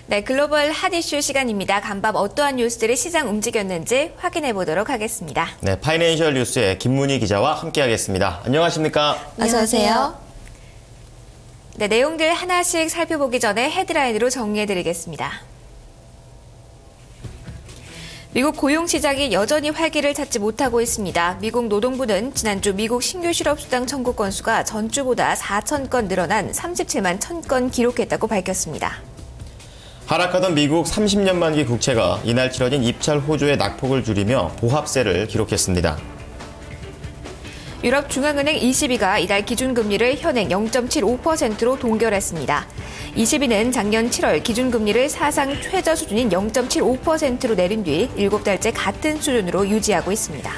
네, 글로벌 핫 이슈 시간입니다. 간밤 어떠한 뉴스들이 시장 움직였는지 확인해 보도록 하겠습니다. 네, 파이낸셜 뉴스의 김문희 기자와 함께하겠습니다. 안녕하십니까? 어서 오세요. 네, 내용들 하나씩 살펴보기 전에 헤드라인으로 정리해드리겠습니다. 미국 고용 시장이 여전히 활기를 찾지 못하고 있습니다. 미국 노동부는 지난주 미국 신규 실업수당 청구 건수가 전주보다 4,000건 늘어난 37만 1,000건 기록했다고 밝혔습니다. 하락하던 미국 30년 만기 국채가 이날 치러진 입찰 호조의 낙폭을 줄이며 보합세를 기록했습니다. 유럽중앙은행 ECB가 이달 기준금리를 현행 0.75%로 동결했습니다. ECB는 작년 7월 기준금리를 사상 최저 수준인 0.75%로 내린 뒤 7달째 같은 수준으로 유지하고 있습니다.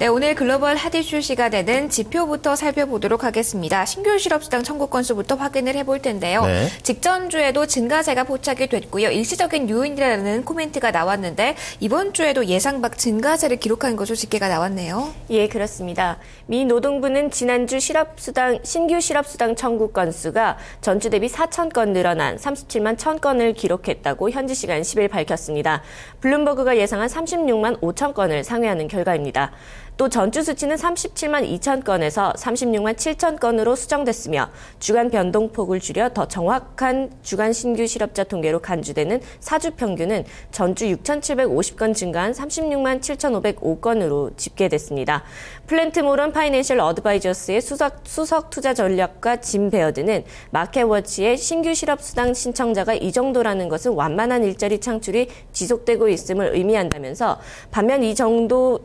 네, 오늘 글로벌 핫 이슈 시간에는 지표부터 살펴보도록 하겠습니다. 신규 실업수당 청구 건수부터 확인을 해볼 텐데요. 네. 직전주에도 증가세가 포착이 됐고요. 일시적인 요인이라는 코멘트가 나왔는데 이번 주에도 예상 밖 증가세를 기록한 것으로 집계가 나왔네요. 예, 그렇습니다. 미 노동부는 지난주 신규 실업수당 청구 건수가 전주 대비 4,000건 늘어난 37만 1,000건을 기록했다고 현지 시간 10일 밝혔습니다. 블룸버그가 예상한 36만 5천 건을 상회하는 결과입니다. 또 전주 수치는 37만 2천 건에서 36만 7천 건으로 수정됐으며 주간 변동폭을 줄여 더 정확한 주간 신규 실업자 통계로 간주되는 4주 평균은 전주 6,750건 증가한 36만 7,505건으로 집계됐습니다. 플랜트모런 파이낸셜 어드바이저스의 수석 투자 전략가 짐 베어드는 마켓워치의 신규 실업수당 신청자가 이 정도라는 것은 완만한 일자리 창출이 지속되고 있음을 의미한다면서 반면 이 정도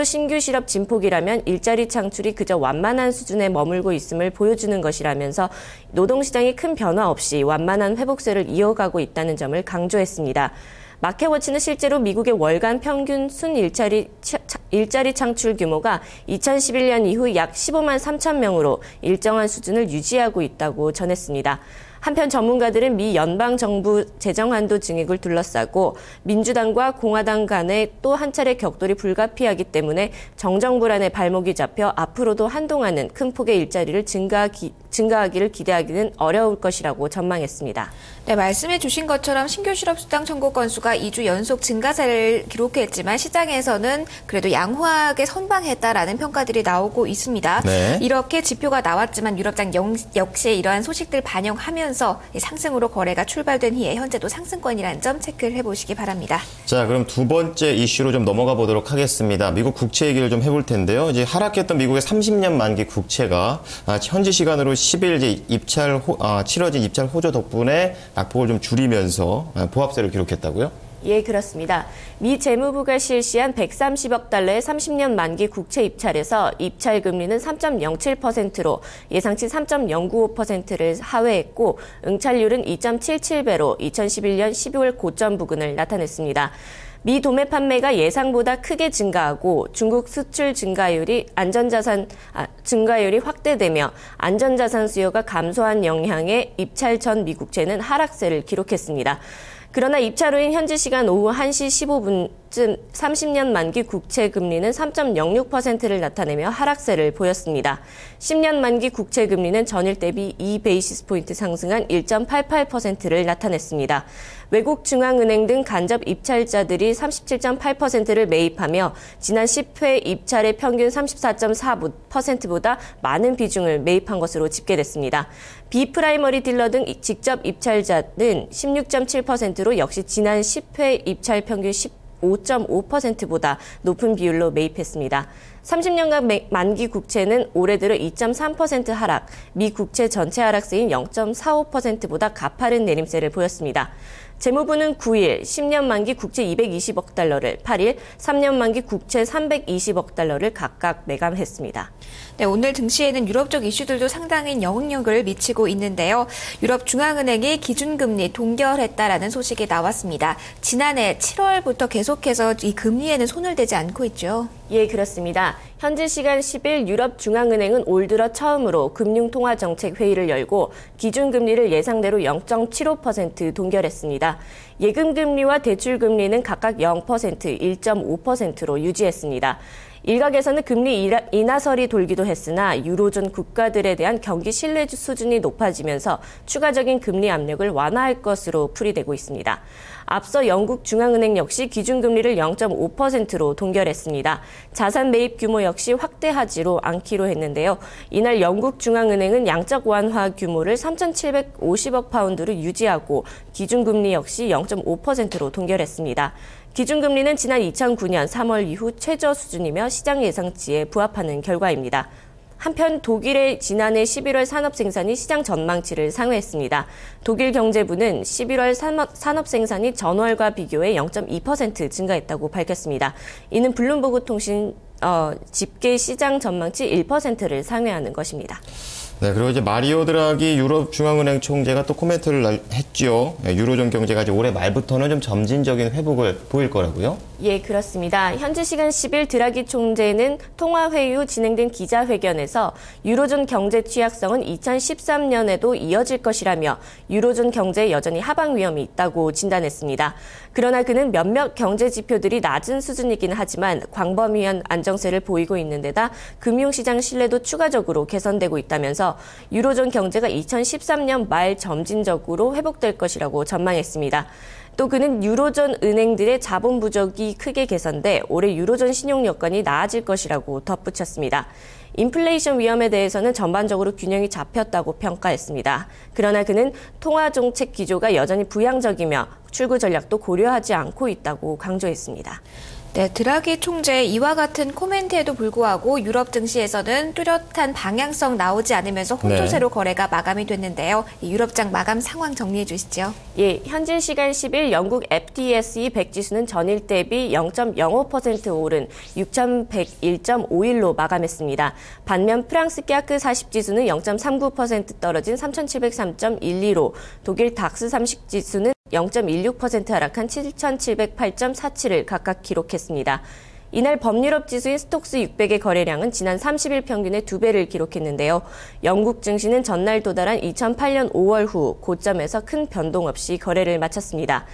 신규 실업 진폭이라면 일자리 창출이 그저 완만한 수준에 머물고 있음을 보여주는 것이라면서 노동시장이 큰 변화 없이 완만한 회복세를 이어가고 있다는 점을 강조했습니다. 마켓워치는 실제로 미국의 월간 평균 순 일자리 창출 규모가 2011년 이후 약 15만 3천 명으로 일정한 수준을 유지하고 있다고 전했습니다. 한편 전문가들은 미 연방정부 재정한도 증액을 둘러싸고 민주당과 공화당 간에 또 한 차례 격돌이 불가피하기 때문에 정정불안의 발목이 잡혀 앞으로도 한동안은 큰 폭의 일자리를 증가하기를 기대하기는 어려울 것이라고 전망했습니다. 네, 말씀해 주신 것처럼 신규 실업수당 청구 건수가 2주 연속 증가세를 기록했지만 시장에서는 그래도 양호하게 선방했다라는 평가들이 나오고 있습니다. 네. 이렇게 지표가 나왔지만 유럽장 역시 이러한 소식들 반영하면서 상승으로 거래가 출발된 해에 현재도 상승권이라는 점 체크를 해보시기 바랍니다. 자, 그럼 두 번째 이슈로 좀 넘어가 보도록 하겠습니다. 미국 국채 얘기를 좀 해볼 텐데요. 이제 하락했던 미국의 30년 만기 국채가 현지 시간으로 10일 이제 치러진 입찰 호조 덕분에 낙폭을 좀 줄이면서 보합세를 기록했다고요? 예, 그렇습니다. 미 재무부가 실시한 130억 달러의 30년 만기 국채 입찰에서 입찰 금리는 3.07%로 예상치 3.095%를 하회했고 응찰률은 2.77배로 2011년 12월 고점 부근을 나타냈습니다. 미 도매 판매가 예상보다 크게 증가하고 중국 수출 증가율이 확대되며 안전자산 수요가 감소한 영향에 입찰 전 미국채는 하락세를 기록했습니다. 그러나 입찰 후인 현지 시간 오후 1시 15분쯤 30년 만기 국채 금리는 3.06%를 나타내며 하락세를 보였습니다. 10년 만기 국채 금리는 전일 대비 2베이시스 포인트 상승한 1.88%를 나타냈습니다. 외국 중앙은행 등 간접 입찰자들이 37.8%를 매입하며 지난 10회 입찰의 평균 34.4%보다 많은 비중을 매입한 것으로 집계됐습니다. 비프라이머리 딜러 등 직접 입찰자는 16.7%로 역시 지난 10회 입찰 평균 15.5%보다 높은 비율로 매입했습니다. 30년간 만기 국채는 올해 들어 2.3% 하락, 미 국채 전체 하락세인 0.45%보다 가파른 내림세를 보였습니다. 재무부는 9일 10년 만기 국채 220억 달러를, 8일 3년 만기 국채 320억 달러를 각각 매감했습니다. 네, 오늘 증시에는 유럽적 이슈들도 상당히 영향력을 미치고 있는데요. 유럽중앙은행이 기준금리 동결했다라는 소식이 나왔습니다. 지난해 7월부터 계속해서 이 금리에는 손을 대지 않고 있죠. 예, 그렇습니다. 현지 시간 10일 유럽중앙은행은 올 들어 처음으로 금융통화정책회의를 열고 기준금리를 예상대로 0.75% 동결했습니다. 예금금리와 대출금리는 각각 0%, 1.5%로 유지했습니다. 일각에서는 금리 인하설이 돌기도 했으나 유로존 국가들에 대한 경기 신뢰 수준이 높아지면서 추가적인 금리 압력을 완화할 것으로 풀이되고 있습니다. 앞서 영국 중앙은행 역시 기준금리를 0.5%로 동결했습니다. 자산 매입 규모 역시 확대하지로 않기로 했는데요. 이날 영국 중앙은행은 양적 완화 규모를 3,750억 파운드로 유지하고 기준금리 역시 0.5%로 동결했습니다. 기준금리는 지난 2009년 3월 이후 최저 수준이며 시장 예상치에 부합하는 결과입니다. 한편 독일의 지난해 11월 산업 생산이 시장 전망치를 상회했습니다. 독일 경제부는 11월 산업 생산이 전월과 비교해 0.2% 증가했다고 밝혔습니다. 이는 블룸버그 통신 집계 시장 전망치 1%를 상회하는 것입니다. 네, 그리고 이제 마리오 드라기 유럽 중앙은행 총재가 또 코멘트를 했죠. 유로존 경제가 이제 올해 말부터는 좀 점진적인 회복을 보일 거라고요? 예, 그렇습니다. 현지 시간 10일 드라기 총재는 통화회의 후 진행된 기자회견에서 유로존 경제 취약성은 2013년에도 이어질 것이라며 유로존 경제에 여전히 하방 위험이 있다고 진단했습니다. 그러나 그는 몇몇 경제 지표들이 낮은 수준이긴 하지만 광범위한 안정세를 보이고 있는 데다 금융시장 신뢰도 추가적으로 개선되고 있다면서 유로존 경제가 2013년 말 점진적으로 회복될 것이라고 전망했습니다. 또 그는 유로존 은행들의 자본 부족이 크게 개선돼 올해 유로존 신용 여건이 나아질 것이라고 덧붙였습니다. 인플레이션 위험에 대해서는 전반적으로 균형이 잡혔다고 평가했습니다. 그러나 그는 통화 정책 기조가 여전히 부양적이며 출구 전략도 고려하지 않고 있다고 강조했습니다. 네, 드라기 총재의 이와 같은 코멘트에도 불구하고 유럽 증시에서는 뚜렷한 방향성 나오지 않으면서 혼조세로 거래가 마감이 됐는데요. 유럽장 마감 상황 정리해 주시죠. 예, 현지 시간 10일 영국 FTSE 100 지수는 전일 대비 0.05% 오른 6,101.51로 마감했습니다. 반면 프랑스 캬크 40 지수는 0.39% 떨어진 3,703.12로 독일 닥스 30 지수는 0.16% 하락한 7,708.47을 각각 기록했습니다. 이날 범유럽 지수인 스톡스 600의 거래량은 지난 30일 평균의 2배를 기록했는데요. 영국 증시는 전날 도달한 2008년 5월 후 고점에서 큰 변동 없이 거래를 마쳤습니다.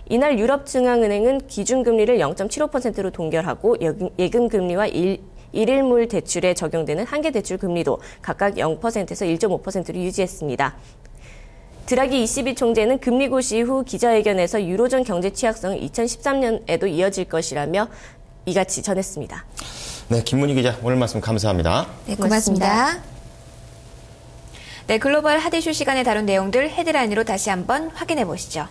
이날 유럽중앙은행은 기준금리를 0.75%로 동결하고 예금금리와 일일물 대출에 적용되는 한계대출 금리도 각각 0%에서 1.5%로 유지했습니다. 드라기 ECB 총재는 금리 고시 후 기자회견에서 유로존 경제 취약성은 2013년에도 이어질 것이라며 이같이 전했습니다. 네, 김문희 기자 오늘 말씀 감사합니다. 네, 고맙습니다. 네, 글로벌 핫 이슈 시간에 다룬 내용들 헤드라인으로 다시 한번 확인해 보시죠.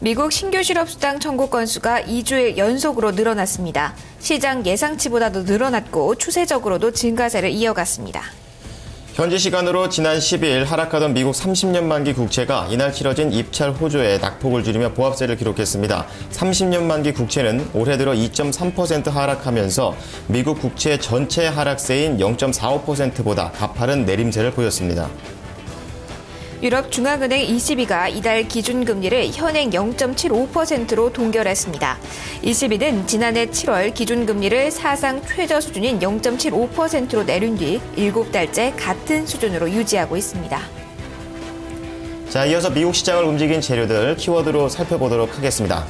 미국 신규 실업수당 청구 건수가 2주일 연속으로 늘어났습니다. 시장 예상치보다도 늘어났고 추세적으로도 증가세를 이어갔습니다. 현지 시간으로 지난 10일 하락하던 미국 30년 만기 국채가 이날 치러진 입찰 호조에 낙폭을 줄이며 보합세를 기록했습니다. 30년 만기 국채는 올해 들어 2.3% 하락하면서 미국 국채 전체 하락세인 0.45%보다 가파른 내림세를 보였습니다. 유럽중앙은행 ECB가 이달 기준금리를 현행 0.75%로 동결했습니다. ECB는 지난해 7월 기준금리를 사상 최저 수준인 0.75%로 내린 뒤 7달째 같은 수준으로 유지하고 있습니다. 자, 이어서 미국 시장을 움직인 재료들 키워드로 살펴보도록 하겠습니다.